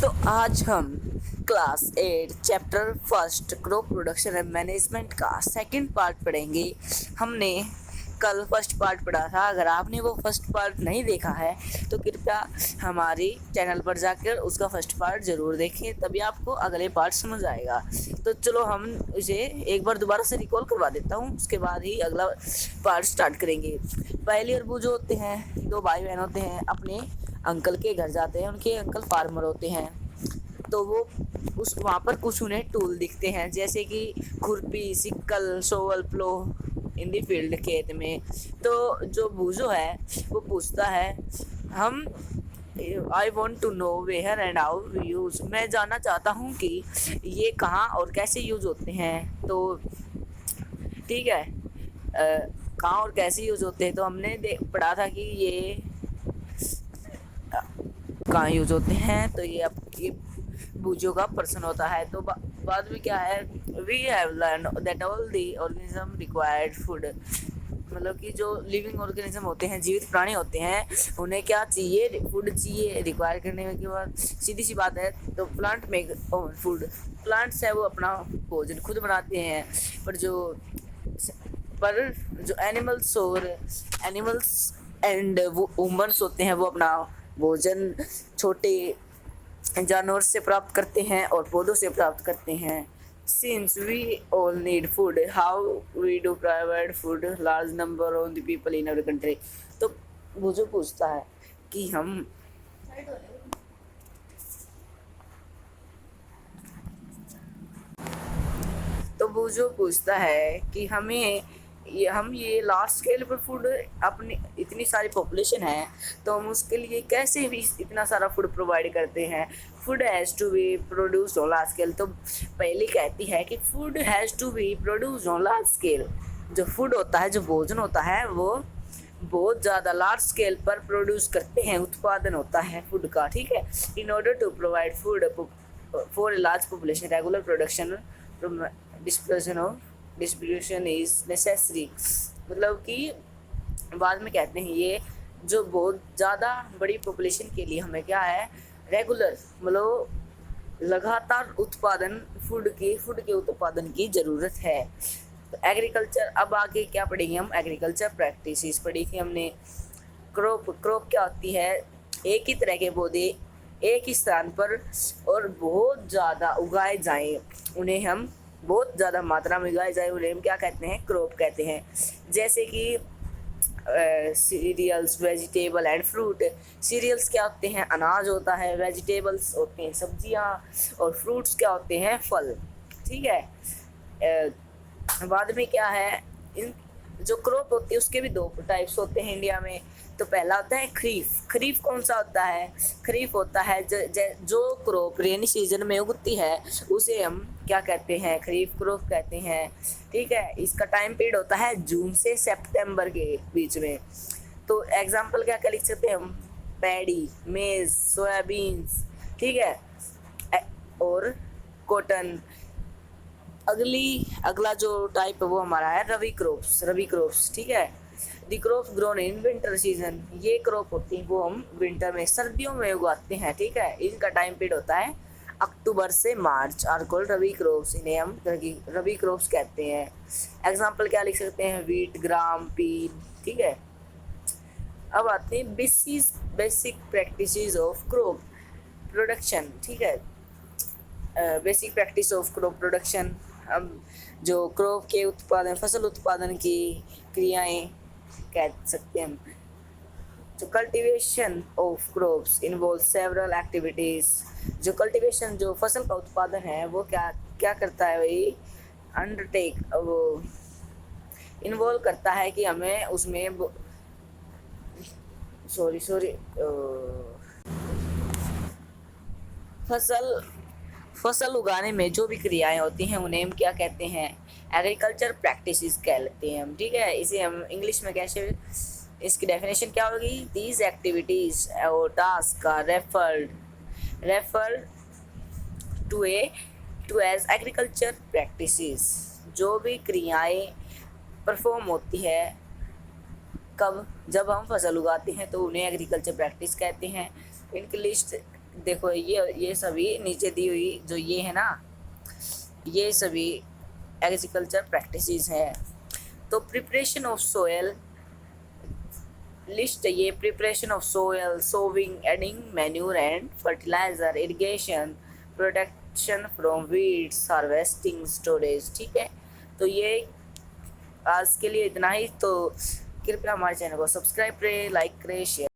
तो आज हम class 8 chapter first crop production and management का सेकंड पार्ट पढ़ेंगे। हमने कल फर्स्ट पार्ट पढ़ा था। अगर आपने वो फर्स्ट पार्ट नहीं देखा है तो कृपया हमारे चैनल पर जाकर उसका फर्स्ट पार्ट ज़रूर देखें, तभी आपको अगले पार्ट समझ आएगा। तो चलो हम इसे एक बार दोबारा से रिकॉल करवा देता हूँ, उसके बाद ही अगला पार्ट स्टार्ट करेंगे। पहले अरबू जो होते हैं, दो भाई बहन होते हैं, अपने अंकल के घर जाते हैं। उनके अंकल फार्मर होते हैं, तो वो उस वहाँ पर कुछ उन्हें टूल दिखते हैं, जैसे कि खुरपी, सिक्कल, शोवल, प्लो इन दी फील्ड, खेत में। तो जो बूझो है वो पूछता है, हम I want to know where and how use, मैं जानना चाहता हूँ कि ये कहाँ और कैसे यूज़ होते हैं। तो ठीक है, कहाँ और कैसे यूज़ होते हैं तो हमने पढ़ा था कि ये कहाँ यूज होते हैं। तो ये अब ये बूझो का पर्सन होता है। तो बाद में क्या है, we have learn that all the organism required food, मतलब कि जो लिविंग ऑर्गेनिज्म होते हैं, जीवित प्राणी होते हैं, उन्हें क्या चाहिए, फूड चाहिए। रिक्वायर करने के बाद सीधी सी बात है, तो प्लांट मेक फूड, प्लांट्स है वो अपना भोजन खुद बनाते हैं। पर जो एनिमल्स एंड वो वुमन्स होते हैं, वो अपना भोजन छोटे जानवर से प्राप्त करते हैं और पौधों से प्राप्त करते हैं। Since we all need food, how we do provide food large number of the people in our country? तो वो जो पूछता है कि हम तो वो जो पूछता है कि हम ये लार्ज स्केल पर फूड, अपनी इतनी सारी पॉपुलेशन है तो हम उसके लिए कैसे भी इतना सारा फूड प्रोवाइड करते हैं। Food has to be produce on large scale. तो पहले कहती है कि food has to be produce on large scale. जो फूड होता है, जो भोजन होता है, वो बहुत ज़्यादा लार्ज स्केल पर प्रोड्यूस करते हैं, उत्पादन होता है फूड का। ठीक है, in order to provide food for large population, regular production distribution is necessary. मतलब कि बाद में कहते हैं ये जो बहुत ज़्यादा बड़ी पॉपुलेशन के लिए हमें क्या है, रेगुलर मतलब लगातार उत्पादन फूड के उत्पादन की ज़रूरत है। तो एग्रीकल्चर, अब आगे क्या पढ़ेंगे हम, एग्रीकल्चर प्रैक्टिसेस पढ़ी थी हमने। क्रॉप क्या होती है, एक ही तरह के पौधे एक ही स्थान पर और बहुत ज़्यादा उगाए जाएं, उन्हें हम बहुत ज़्यादा मात्रा में उगाए जाए, उन्हें हम क्या कहते हैं, क्रॉप कहते हैं। जैसे कि cereals, vegetable and fruit. Cereals क्या होते हैं, अनाज होता है, वेजिटेबल्स होते हैं सब्जियां, और फ्रूट्स क्या होते हैं, फल। ठीक है, बाद में क्या है, इन जो क्रॉप होती है उसके भी दो टाइप्स होते हैं इंडिया में। तो पहला होता है खरीफ। खरीफ कौन सा होता है, खरीफ होता है जो क्रॉप रेनी सीजन में उगती है, उसे हम क्या कहते हैं, खरीफ क्रॉप कहते हैं। ठीक है, इसका टाइम पीरियड होता है जून से सितंबर के बीच में। तो एग्जाम्पल क्या क्या लिख सकते हैं हम, पैडी, मेज, सोयाबीन्स। ठीक है, और कॉटन। अगला जो टाइप है वो हमारा है रबी क्रॉप्स। ठीक है, the crops grown in winter season. ये क्रॉप होती है वो हम विंटर में, सर्दियों में उगाते हैं। ठीक है, इनका टाइम पीरियड होता है अक्टूबर से मार्च, आर कॉल्ड रबी क्रॉप्स। इन्हें हम रबी क्रॉप्स कहते हैं। एग्जाम्पल क्या लिख सकते हैं, वीट, ग्राम, पीन। ठीक है, अब आते हैं basic practices of crop production. ठीक है, basic practice of crop production. हम जो क्रॉप के उत्पादन, फसल उत्पादन की क्रियाएं कह सकते हैं। जो cultivation of crops involve several activities. जो कल्टीवेशन, जो फसल का उत्पादन है, वो क्या क्या करता है भाई, अंडरटेक, वो इन्वॉल्व करता है कि हमें उसमें फसल उगाने में जो भी क्रियाएं होती हैं उन्हें हम क्या कहते हैं, एग्रीकल्चर प्रैक्टिसेस कहते हैं हम। ठीक है, इसे हम इंग्लिश में कैसे, इसकी डेफिनेशन क्या होगी, दीज एक्टिविटीज और टास्क का refer to as agriculture practices. जो भी क्रियाएं परफॉर्म होती है जब हम फसल उगाते हैं तो उन्हें एग्रीकल्चर प्रैक्टिस कहते हैं। इनकी लिस्ट देखो ये सभी नीचे दी हुई जो ये है ना, ये सभी एग्रीकल्चर प्रैक्टिसेस हैं। तो प्रिपरेशन ऑफ सोयल लिस्ट, ये preparation of soil, sowing, adding manure and fertiliser, irrigation, protection from weeds, harvesting, storage. ठीक है, तो ये आज के लिए इतना ही। तो कृपया हमारे चैनल को सब्सक्राइब करें, लाइक करें, शेयर